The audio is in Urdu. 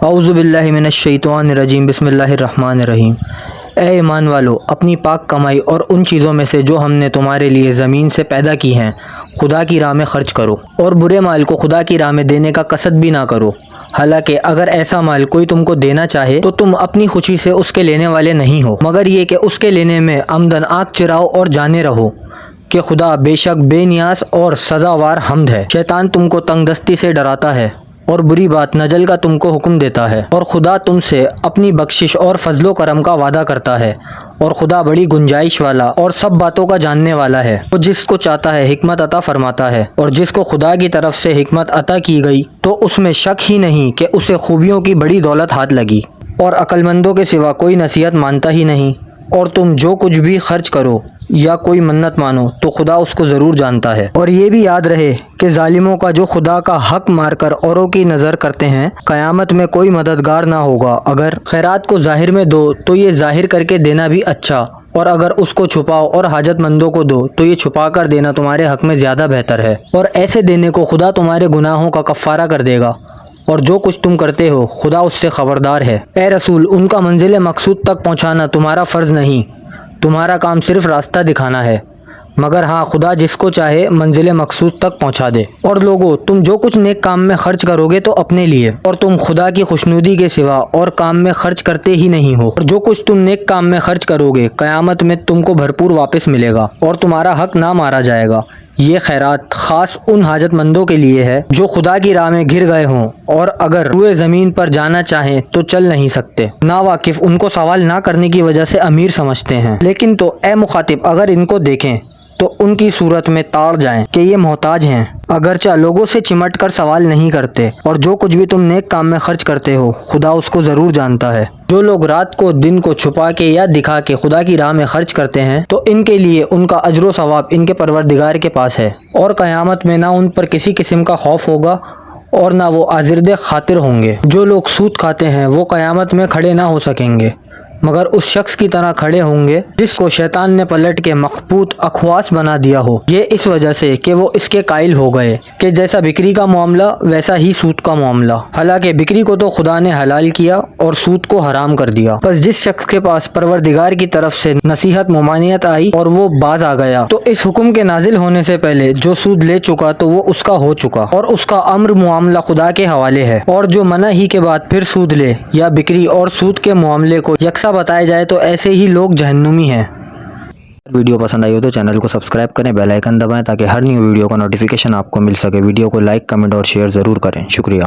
اعوذ باللہ من الشیطان الرجیم بسم اللہ الرحمن الرحیم۔ اے ایمان والو، اپنی پاک کمائی اور ان چیزوں میں سے جو ہم نے تمہارے لیے زمین سے پیدا کی ہیں خدا کی راہ میں خرچ کرو، اور برے مال کو خدا کی راہ میں دینے کا قصد بھی نہ کرو۔ حالانکہ اگر ایسا مال کوئی تم کو دینا چاہے تو تم اپنی خوشی سے اس کے لینے والے نہیں ہو، مگر یہ کہ اس کے لینے میں عمدن آنکھ چراؤ اور جانے رہو کہ خدا بے شک بے نیاز اور سزاوار حمد ہے۔ شیطان تم کو تنگ دستی سے ڈراتا ہے اور بری بات نجل کا تم کو حکم دیتا ہے، اور خدا تم سے اپنی بخشش اور فضل و کرم کا وعدہ کرتا ہے، اور خدا بڑی گنجائش والا اور سب باتوں کا جاننے والا ہے۔ وہ جس کو چاہتا ہے حکمت عطا فرماتا ہے، اور جس کو خدا کی طرف سے حکمت عطا کی گئی تو اس میں شک ہی نہیں کہ اسے خوبیوں کی بڑی دولت ہاتھ لگی، اور عقل مندوں کے سوا کوئی نصیحت مانتا ہی نہیں۔ اور تم جو کچھ بھی خرچ کرو یا کوئی منت مانو تو خدا اس کو ضرور جانتا ہے۔ اور یہ بھی یاد رہے کہ ظالموں کا جو خدا کا حق مار کر اوروں کی نظر کرتے ہیں، قیامت میں کوئی مددگار نہ ہوگا۔ اگر خیرات کو ظاہر میں دو تو یہ ظاہر کر کے دینا بھی اچھا، اور اگر اس کو چھپاؤ اور حاجت مندوں کو دو تو یہ چھپا کر دینا تمہارے حق میں زیادہ بہتر ہے، اور ایسے دینے کو خدا تمہارے گناہوں کا کفارہ کر دے گا، اور جو کچھ تم کرتے ہو خدا اس سے خبردار ہے۔ اے رسول، ان کا منزل مقصود تک پہنچانا تمہارا فرض نہیں، تمہارا کام صرف راستہ دکھانا ہے، مگر ہاں خدا جس کو چاہے منزل مقصود تک پہنچا دے۔ اور لوگو، تم جو کچھ نیک کام میں خرچ کرو گے تو اپنے لیے، اور تم خدا کی خوشنودی کے سوا اور کام میں خرچ کرتے ہی نہیں ہو، اور جو کچھ تم نیک کام میں خرچ کرو گے قیامت میں تم کو بھرپور واپس ملے گا، اور تمہارا حق نہ مارا جائے گا۔ یہ خیرات خاص ان حاجت مندوں کے لیے ہے جو خدا کی راہ میں گر گئے ہوں اور اگر روئے زمین پر جانا چاہیں تو چل نہیں سکتے۔ ناواقف ان کو سوال نہ کرنے کی وجہ سے امیر سمجھتے ہیں، لیکن تو اے مخاطب، اگر ان کو دیکھیں تو ان کی صورت میں تاڑ جائیں کہ یہ محتاج ہیں، اگرچہ لوگوں سے چمٹ کر سوال نہیں کرتے۔ اور جو کچھ بھی تم نیک کام میں خرچ کرتے ہو خدا اس کو ضرور جانتا ہے۔ جو لوگ رات کو دن کو چھپا کے یا دکھا کے خدا کی راہ میں خرچ کرتے ہیں تو ان کے لیے ان کا اجر و ثواب ان کے پروردگار کے پاس ہے، اور قیامت میں نہ ان پر کسی قسم کا خوف ہوگا اور نہ وہ آزرد خاطر ہوں گے۔ جو لوگ سود کھاتے ہیں وہ قیامت میں کھڑے نہ ہو سکیں گے، مگر اس شخص کی طرح کھڑے ہوں گے جس کو شیطان نے پلٹ کے مخبوط اخواص بنا دیا ہو، یہ اس وجہ سے کہ وہ اس کے قائل ہو گئے کہ جیسا بکری کا معاملہ ویسا ہی سود کا معاملہ، حالانکہ بکری کو تو خدا نے حلال کیا اور سود کو حرام کر دیا۔ بس جس شخص کے پاس پروردگار کی طرف سے نصیحت ممانعت آئی اور وہ باز آ گیا تو اس حکم کے نازل ہونے سے پہلے جو سود لے چکا تو وہ اس کا ہو چکا، اور اس کا امر معاملہ خدا کے حوالے ہے، اور جو منع ہی کے بعد پھر سود لے یا بکری اور سود کے معاملے کو یکساں بتایا جائے تو ایسے ہی لوگ جہنمی ہیں۔ ویڈیو پسند آئی ہو تو چینل کو سبسکرائب کریں، بیل آئیکن دبائیں تاکہ ہر نیو ویڈیو کا نوٹیفیکیشن آپ کو مل سکے۔ ویڈیو کو لائک، کمنٹ اور شیئر ضرور کریں۔ شکریہ۔